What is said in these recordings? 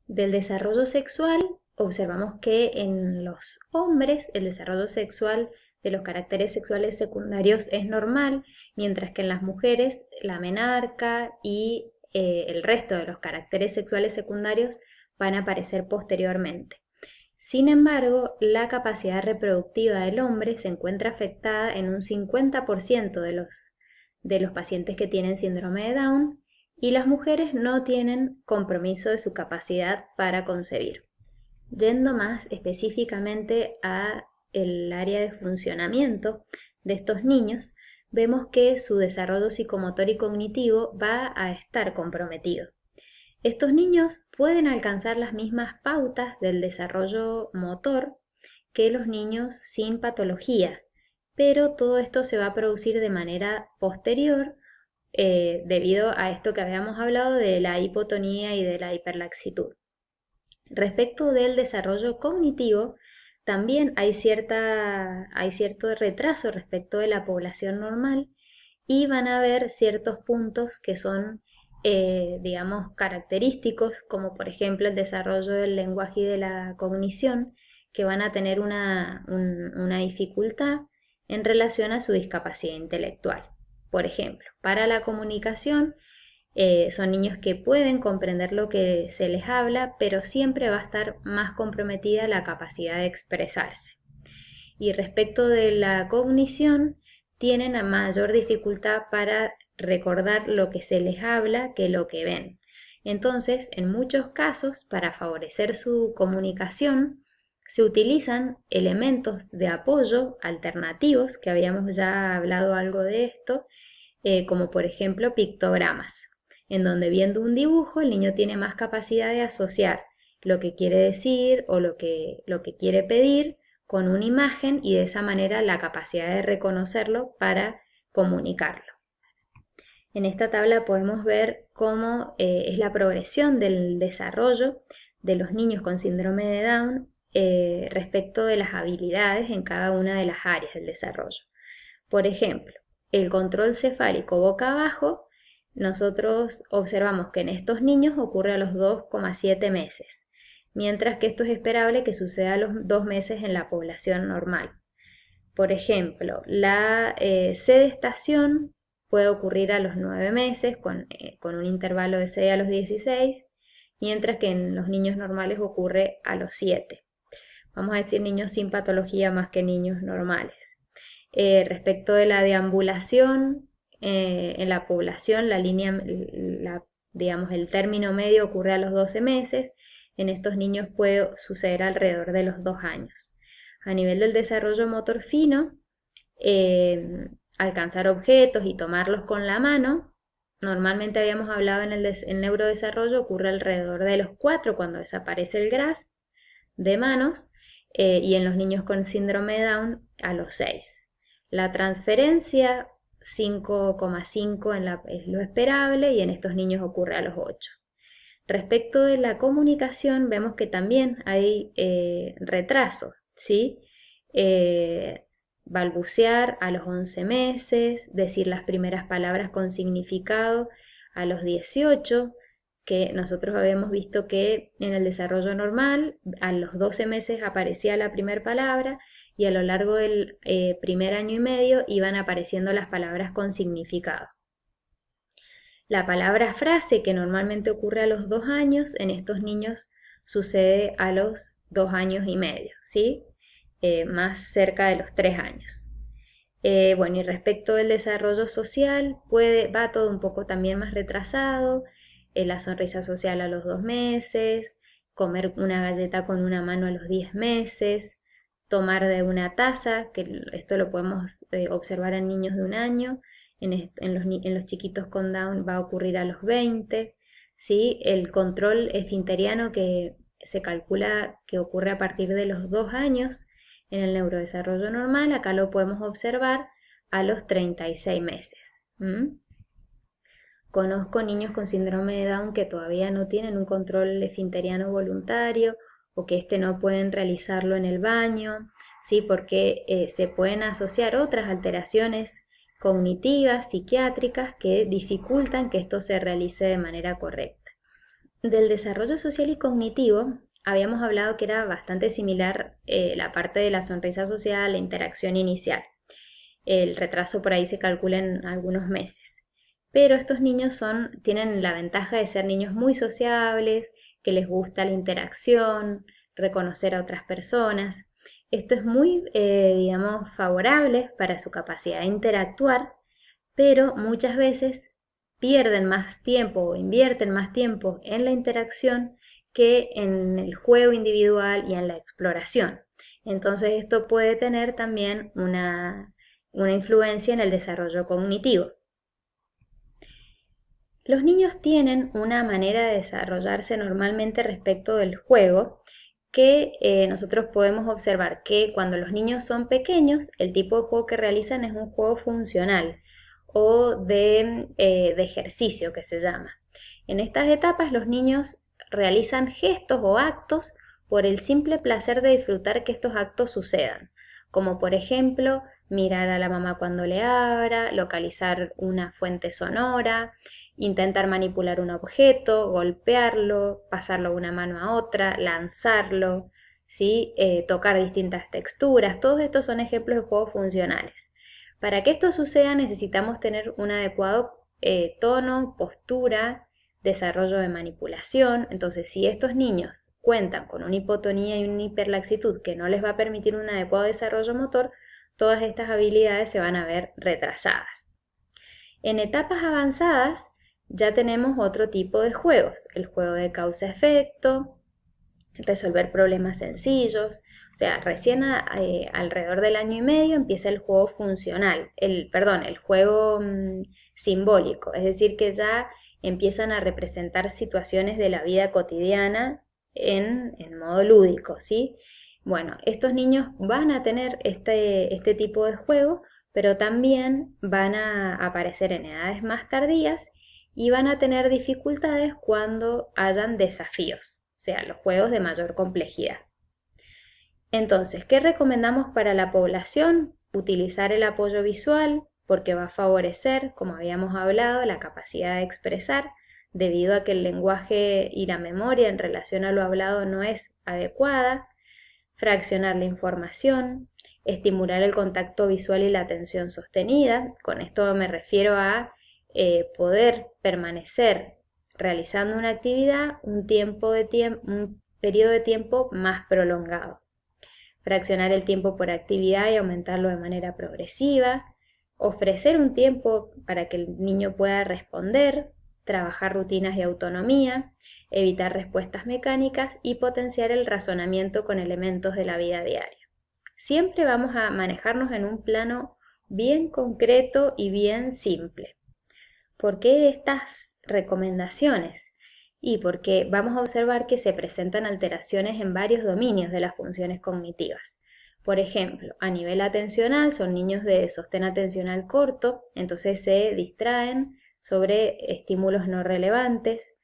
Del desarrollo sexual, observamos que en los hombres el desarrollo sexual de los caracteres sexuales secundarios es normal, mientras que en las mujeres la menarca y el resto de los caracteres sexuales secundarios van a aparecer posteriormente. Sin embargo, la capacidad reproductiva del hombre se encuentra afectada en un 50% de los pacientes que tienen síndrome de Down, y las mujeres no tienen compromiso de su capacidad para concebir. Yendo más específicamente a el área de funcionamiento de estos niños, vemos que su desarrollo psicomotor y cognitivo va a estar comprometido. Estos niños pueden alcanzar las mismas pautas del desarrollo motor que los niños sin patología, pero todo esto se va a producir de manera posterior debido a esto que habíamos hablado de la hipotonía y de la hiperlaxitud. Respecto del desarrollo cognitivo, también hay cierto retraso respecto de la población normal, y van a haber ciertos puntos que son, digamos, característicos, como por ejemplo el desarrollo del lenguaje y de la cognición, que van a tener una dificultad en relación a su discapacidad intelectual. Por ejemplo, para la comunicación, son niños que pueden comprender lo que se les habla, pero siempre va a estar más comprometida la capacidad de expresarse. Y respecto de la cognición, tienen a mayor dificultad para recordar lo que se les habla que lo que ven. Entonces, en muchos casos, para favorecer su comunicación, se utilizan elementos de apoyo alternativos, que habíamos ya hablado algo de esto, como por ejemplo pictogramas, en donde viendo un dibujo el niño tiene más capacidad de asociar lo que quiere decir o lo que quiere pedir con una imagen, y de esa manera la capacidad de reconocerlo para comunicarlo. En esta tabla podemos ver cómo es la progresión del desarrollo de los niños con síndrome de Down respecto de las habilidades en cada una de las áreas del desarrollo. Por ejemplo, el control cefálico boca abajo, nosotros observamos que en estos niños ocurre a los 2,7 meses, mientras que esto es esperable que suceda a los 2 meses en la población normal. Por ejemplo, la sedestación puede ocurrir a los 9 meses con un intervalo de 6 a los 16, mientras que en los niños normales ocurre a los 7. Vamos a decir niños sin patología más que niños normales. Respecto de la deambulación, en la población, digamos, el término medio ocurre a los 12 meses. En estos niños puede suceder alrededor de los 2 años. A nivel del desarrollo motor fino, alcanzar objetos y tomarlos con la mano, normalmente habíamos hablado en el neurodesarrollo, ocurre alrededor de los 4, cuando desaparece el GRAS de manos, y en los niños con síndrome de Down a los 6. La transferencia 5,5 es lo esperable, y en estos niños ocurre a los 8. Respecto de la comunicación, vemos que también hay retraso, ¿sí? Balbucear a los 11 meses, decir las primeras palabras con significado a los 18, que nosotros habíamos visto que en el desarrollo normal a los 12 meses aparecía la primera palabra, y a lo largo del primer año y medio iban apareciendo las palabras con significado. La palabra frase, que normalmente ocurre a los 2 años, en estos niños sucede a los 2 años y medio, ¿sí? Más cerca de los 3 años. Bueno, y respecto del desarrollo social, va todo un poco también más retrasado. La sonrisa social a los 2 meses, comer una galleta con una mano a los 10 meses, tomar de una taza, que esto lo podemos observar en niños de 1 año, en los chiquitos con Down va a ocurrir a los 20, ¿sí? El control esfinteriano, que se calcula que ocurre a partir de los 2 años en el neurodesarrollo normal, acá lo podemos observar a los 36 meses. Conozco niños con síndrome de Down que todavía no tienen un control esfinteriano voluntario, o que no pueden realizarlo en el baño, ¿sí? Porque se pueden asociar otras alteraciones cognitivas, psiquiátricas, que dificultan que esto se realice de manera correcta. Del desarrollo social y cognitivo, habíamos hablado que era bastante similar la parte de la sonrisa social, la interacción inicial. El retraso por ahí se calcula en algunos meses. Pero estos niños tienen la ventaja de ser niños muy sociables, que les gusta la interacción, reconocer a otras personas. Esto es muy, digamos, favorable para su capacidad de interactuar, pero muchas veces pierden más tiempo o invierten más tiempo en la interacción que en el juego individual y en la exploración. Entonces esto puede tener también una influencia en el desarrollo cognitivo. Los niños tienen una manera de desarrollarse normalmente respecto del juego que nosotros podemos observar que cuando los niños son pequeños, el tipo de juego que realizan es un juego funcional o de ejercicio que se llama. En estas etapas los niños realizan gestos o actos por el simple placer de disfrutar que estos actos sucedan, como por ejemplo mirar a la mamá cuando le abra, localizar una fuente sonora, intentar manipular un objeto, golpearlo, pasarlo de una mano a otra, lanzarlo, ¿sí? Tocar distintas texturas. Todos estos son ejemplos de juegos funcionales. Para que esto suceda necesitamos tener un adecuado tono, postura, desarrollo de manipulación. Entonces, si estos niños cuentan con una hipotonía y una hiperlaxitud que no les va a permitir un adecuado desarrollo motor, todas estas habilidades se van a ver retrasadas. En etapas avanzadas ya tenemos otro tipo de juegos, el juego de causa-efecto, resolver problemas sencillos, o sea, recién alrededor del año y medio empieza el juego funcional, el juego simbólico, es decir, que ya empiezan a representar situaciones de la vida cotidiana en modo lúdico, ¿sí? Bueno, estos niños van a tener este tipo de juego, pero también van a aparecer en edades más tardías y van a tener dificultades cuando hayan desafíos, o sea, los juegos de mayor complejidad. Entonces, ¿qué recomendamos para la población? Utilizar el apoyo visual porque va a favorecer, como habíamos hablado, la capacidad de expresar, debido a que el lenguaje y la memoria en relación a lo hablado no es adecuada, fraccionar la información, estimular el contacto visual y la atención sostenida. Con esto me refiero a poder permanecer realizando una actividad un periodo de tiempo más prolongado. Fraccionar el tiempo por actividad y aumentarlo de manera progresiva. Ofrecer un tiempo para que el niño pueda responder, trabajar rutinas de autonomía, evitar respuestas mecánicas y potenciar el razonamiento con elementos de la vida diaria. Siempre vamos a manejarnos en un plano bien concreto y bien simple. ¿Por qué estas recomendaciones? Y porque vamos a observar que se presentan alteraciones en varios dominios de las funciones cognitivas. Por ejemplo, a nivel atencional son niños de sostén atencional corto, entonces se distraen sobre estímulos no relevantes.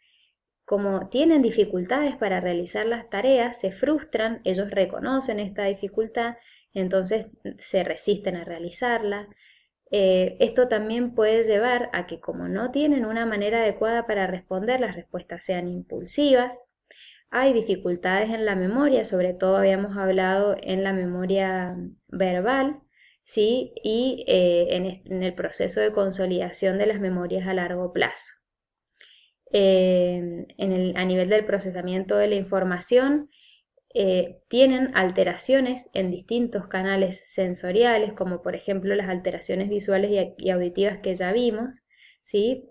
Como tienen dificultades para realizar las tareas, se frustran, ellos reconocen esta dificultad, entonces se resisten a realizarla. Esto también puede llevar a que como no tienen una manera adecuada para responder, las respuestas sean impulsivas. Hay dificultades en la memoria, sobre todo habíamos hablado en la memoria verbal, ¿sí? Y en el proceso de consolidación de las memorias a largo plazo. A nivel del procesamiento de la información, tienen alteraciones en distintos canales sensoriales, como por ejemplo las alteraciones visuales y auditivas que ya vimos, ¿sí?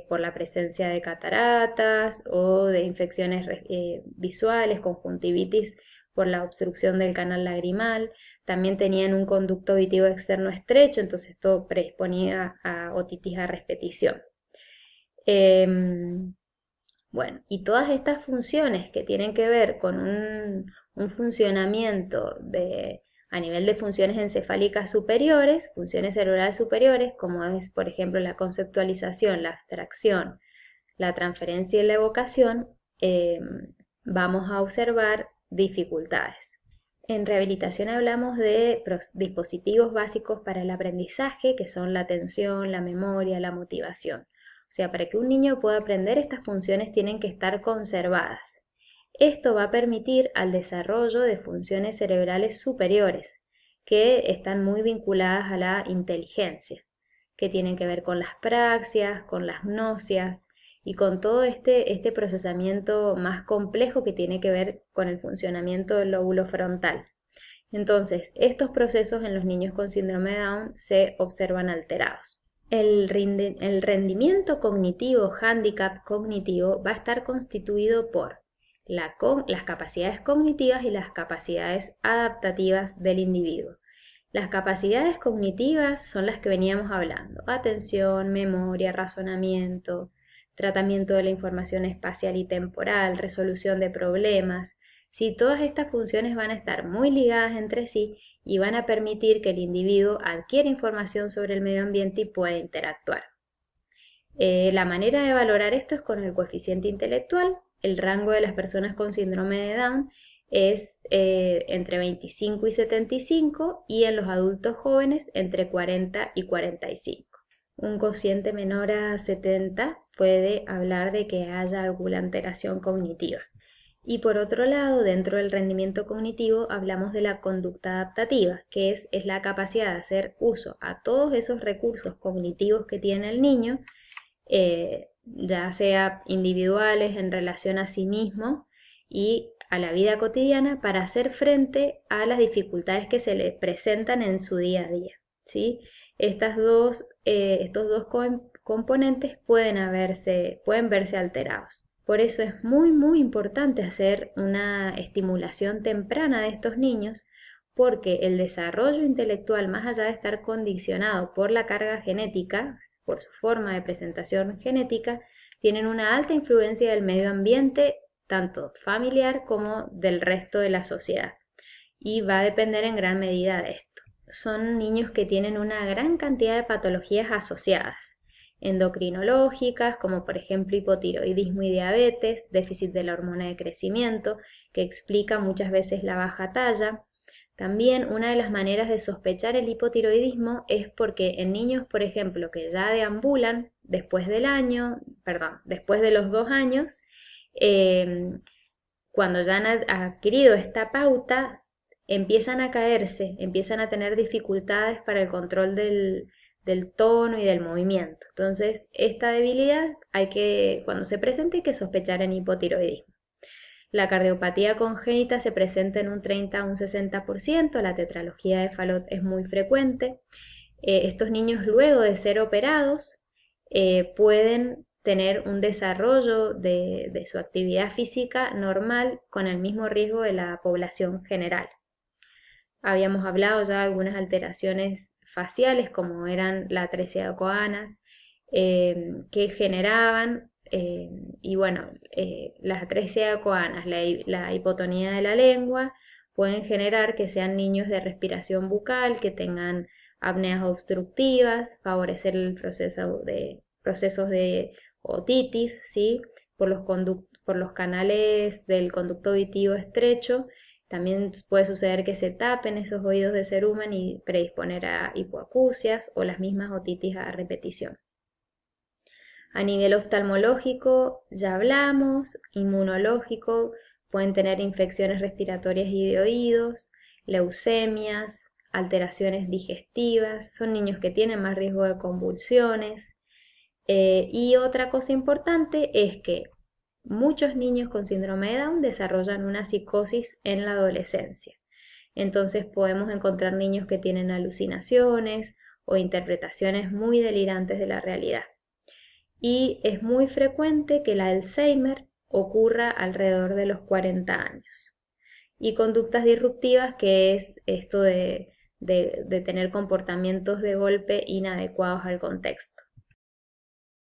Por la presencia de cataratas o de infecciones visuales, conjuntivitis por la obstrucción del canal lagrimal. También tenían un conducto auditivo externo estrecho, entonces esto predisponía a otitis a repetición. Bueno, y todas estas funciones que tienen que ver con un funcionamiento a nivel de funciones encefálicas superiores, funciones cerebrales superiores, como es, por ejemplo, la conceptualización, la abstracción, la transferencia y la evocación, vamos a observar dificultades. En rehabilitación hablamos de dispositivos básicos para el aprendizaje, que son la atención, la memoria, la motivación. O sea, para que un niño pueda aprender, estas funciones tienen que estar conservadas. Esto va a permitir al desarrollo de funciones cerebrales superiores, que están muy vinculadas a la inteligencia, que tienen que ver con las praxias, con las gnosias y con todo este procesamiento más complejo que tiene que ver con el funcionamiento del lóbulo frontal. Entonces, estos procesos en los niños con síndrome de Down se observan alterados. El rendimiento cognitivo, hándicap cognitivo, va a estar constituido por las capacidades cognitivas y las capacidades adaptativas del individuo. Las capacidades cognitivas son las que veníamos hablando: atención, memoria, razonamiento, tratamiento de la información espacial y temporal, resolución de problemas. Sí, todas estas funciones van a estar muy ligadas entre sí y van a permitir que el individuo adquiera información sobre el medio ambiente y pueda interactuar. La manera de valorar esto es con el coeficiente intelectual. El rango de las personas con síndrome de Down es entre 25 y 75 y en los adultos jóvenes entre 40 y 45. Un cociente menor a 70 puede hablar de que haya alguna alteración cognitiva. Y por otro lado, dentro del rendimiento cognitivo hablamos de la conducta adaptativa, que es la capacidad de hacer uso a todos esos recursos cognitivos que tiene el niño, ya sea individuales en relación a sí mismo y a la vida cotidiana, para hacer frente a las dificultades que se le presentan en su día a día, ¿sí? Estos dos componentes pueden verse alterados. Por eso es muy importante hacer una estimulación temprana de estos niños, porque el desarrollo intelectual, más allá de estar condicionado por la carga genética, por su forma de presentación genética, tienen una alta influencia del medio ambiente, tanto familiar como del resto de la sociedad, y va a depender en gran medida de esto. Son niños que tienen una gran cantidad de patologías asociadas, endocrinológicas, como por ejemplo hipotiroidismo y diabetes, déficit de la hormona de crecimiento, que explica muchas veces la baja talla. También una de las maneras de sospechar el hipotiroidismo es porque en niños, por ejemplo, que ya deambulan después de los 2 años, cuando ya han adquirido esta pauta, empiezan a caerse, empiezan a tener dificultades para el control del tono y del movimiento. Entonces, esta debilidad cuando se presenta, hay que sospechar en hipotiroidismo. La cardiopatía congénita se presenta en un 30 a un 60%, la tetralogía de Fallot es muy frecuente. Estos niños, luego de ser operados, pueden tener un desarrollo de su actividad física normal con el mismo riesgo de la población general. Habíamos hablado ya de algunas alteraciones faciales, como eran la atresia de Coanas, que generaban, las atresia de Coanas, la hipotonía de la lengua, pueden generar que sean niños de respiración bucal, que tengan apneas obstructivas, favorecer el procesos de otitis, ¿sí? por los canales del conducto auditivo estrecho. También puede suceder que se tapen esos oídos de cerumen y predisponer a hipoacusias o las mismas otitis a repetición. A nivel oftalmológico ya hablamos, inmunológico, pueden tener infecciones respiratorias y de oídos, leucemias, alteraciones digestivas, son niños que tienen más riesgo de convulsiones. Y otra cosa importante es que muchos niños con síndrome de Down desarrollan una psicosis en la adolescencia. Entonces podemos encontrar niños que tienen alucinaciones o interpretaciones muy delirantes de la realidad. Y es muy frecuente que el Alzheimer ocurra alrededor de los 40 años. Y conductas disruptivas, que es esto de tener comportamientos de golpe inadecuados al contexto.